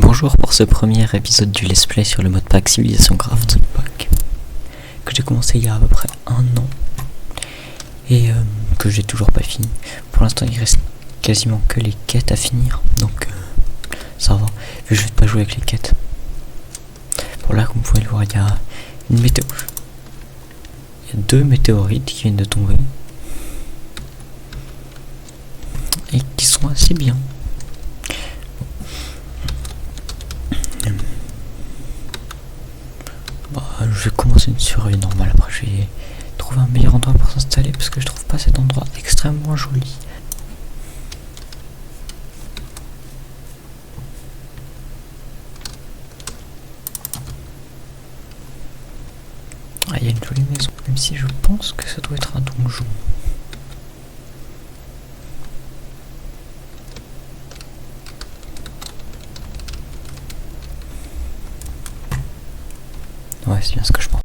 Bonjour pour ce premier épisode du Let's Play sur le mode pack Civilization Craft Pack que j'ai commencé il y a à peu près un an et que j'ai toujours pas fini. Pour l'instant il reste quasiment que les quêtes à finir, donc ça va, je vais pas jouer avec les quêtes. Pour là, comme vous pouvez le voir, il y a une météo. Il y a 2 météorites qui viennent de tomber et qui sont assez bien. Je vais commencer une survie normale, après je vais trouver un meilleur endroit pour s'installer parce que je trouve pas cet endroit extrêmement joli. Ah, il y a une jolie maison, même si je pense que ça doit être un donjon. Ouais, c'est bien ce que je pense.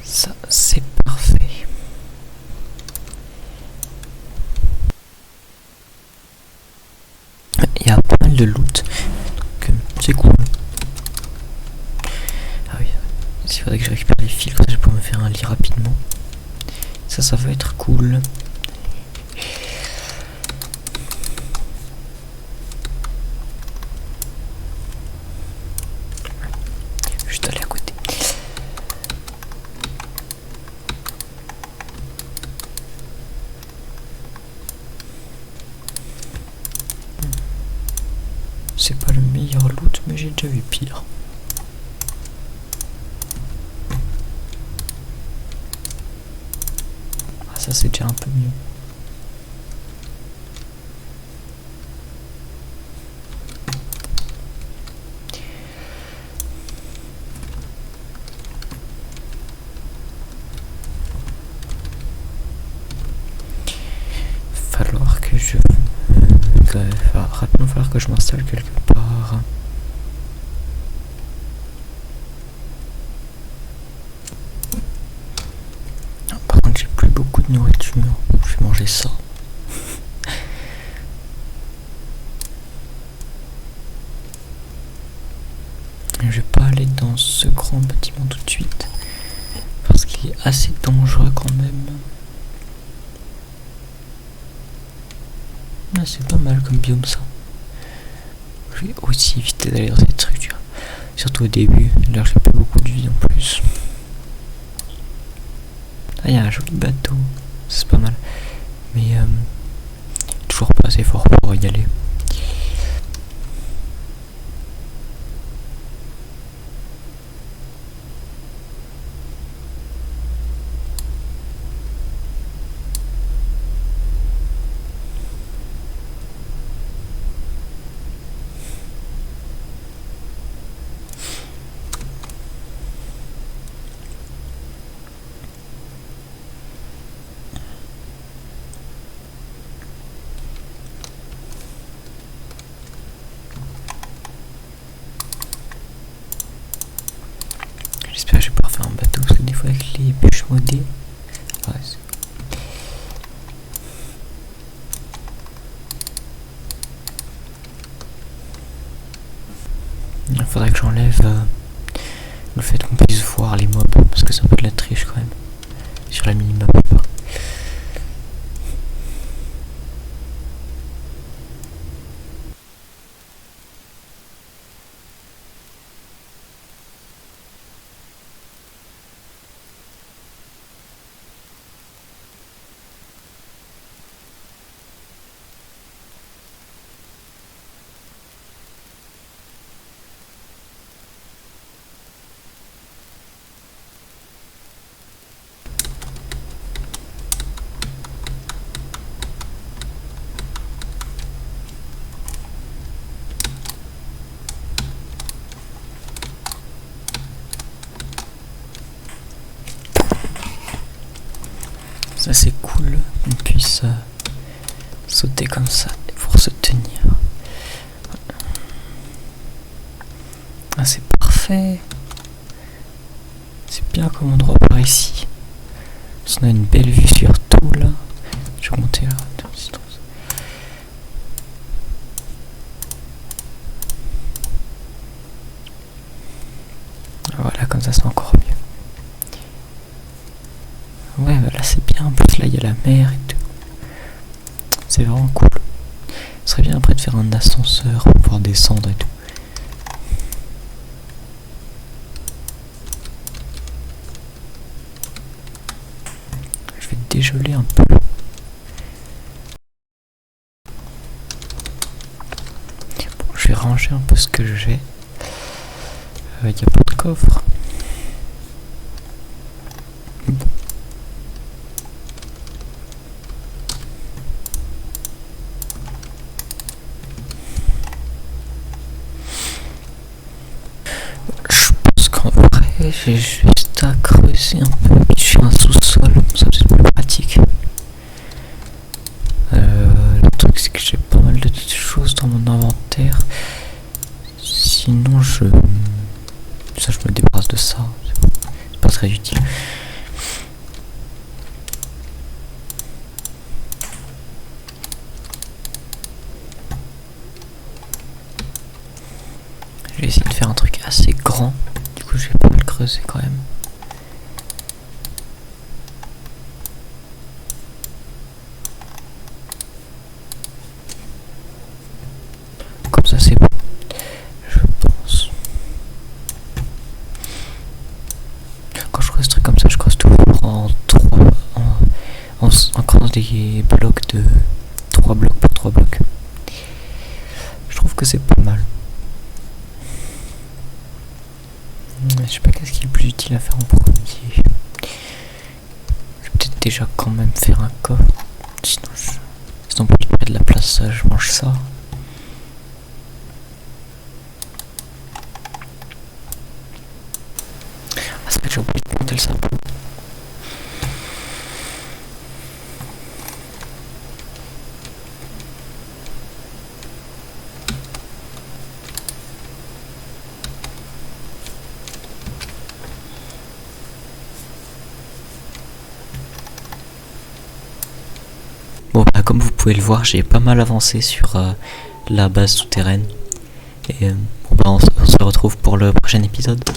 Ça, c'est parfait. Il y a pas mal de loot, donc c'est cool. Ah oui, il faudrait que je récupère les fils, comme ça je pourrais me faire un lit rapidement. Ça va être cool. Juste aller à côté. C'est pas le meilleur loot, mais j'ai déjà vu pire. Ah, ça c'est déjà un peu mieux. Falloir que je... rapidement falloir que je m'installe quelque part. Par contre j'ai plus beaucoup de nourriture, je vais manger ça. Je vais pas aller dans ce grand bâtiment tout de suite parce qu'il est assez dangereux quand même. Ah, c'est pas mal comme biome ça. Je vais aussi éviter d'aller dans cette structure, surtout au début. Là j'ai pas beaucoup de vie en plus. Ah, il y a un joli bateau, c'est pas mal, mais toujours pas assez fort pour y aller. J'espère que je vais pouvoir faire un bateau parce que des fois avec les bûches modées, ouais, il faudrait que j'enlève le fait qu'on puisse voir les mobs parce que c'est un peu de la triche quand même sur la minimap. Ça c'est cool qu'on puisse sauter comme ça pour se tenir. Ah, c'est parfait. C'est bien comme endroit par ici. On a une belle vue sur tout là. Je vais monter là. comme ça c'est encore mieux. Ouais, bah là c'est bien, en plus là il y a la mer et tout. C'est vraiment cool. Ce serait bien après de faire un ascenseur pour pouvoir descendre et tout. Je vais dégeler un peu. Bon, je vais ranger un peu ce que j'ai. Il n'y a pas de coffre. Bon. Je pense qu'en vrai, j'ai juste à creuser un peu. Je fais un sous-sol, ça c'est plus pratique. Le truc c'est que j'ai pas mal de choses dans mon inventaire. Sinon ça je me débarrasse de ça. C'est pas très utile. Je vais essayer de faire un truc assez grand. Du coup je vais pas mal creuser quand même. Comme ça c'est bon. Je pense. Quand je creuse des trucs comme ça, je creuse toujours en creusant des blocs de 3 blocs par 3 blocs. Je trouve que c'est pas mal. Je sais pas qu'est-ce qui est le plus utile à faire en premier. Je vais peut-être déjà quand même faire un coffre. Sinon pour libérer de la place, je mange ça. Ah c'est vrai que j'ai oublié de monter le sapin. Bon bah comme vous pouvez le voir, j'ai pas mal avancé sur la base souterraine. Et bon bah on se retrouve pour le prochain épisode.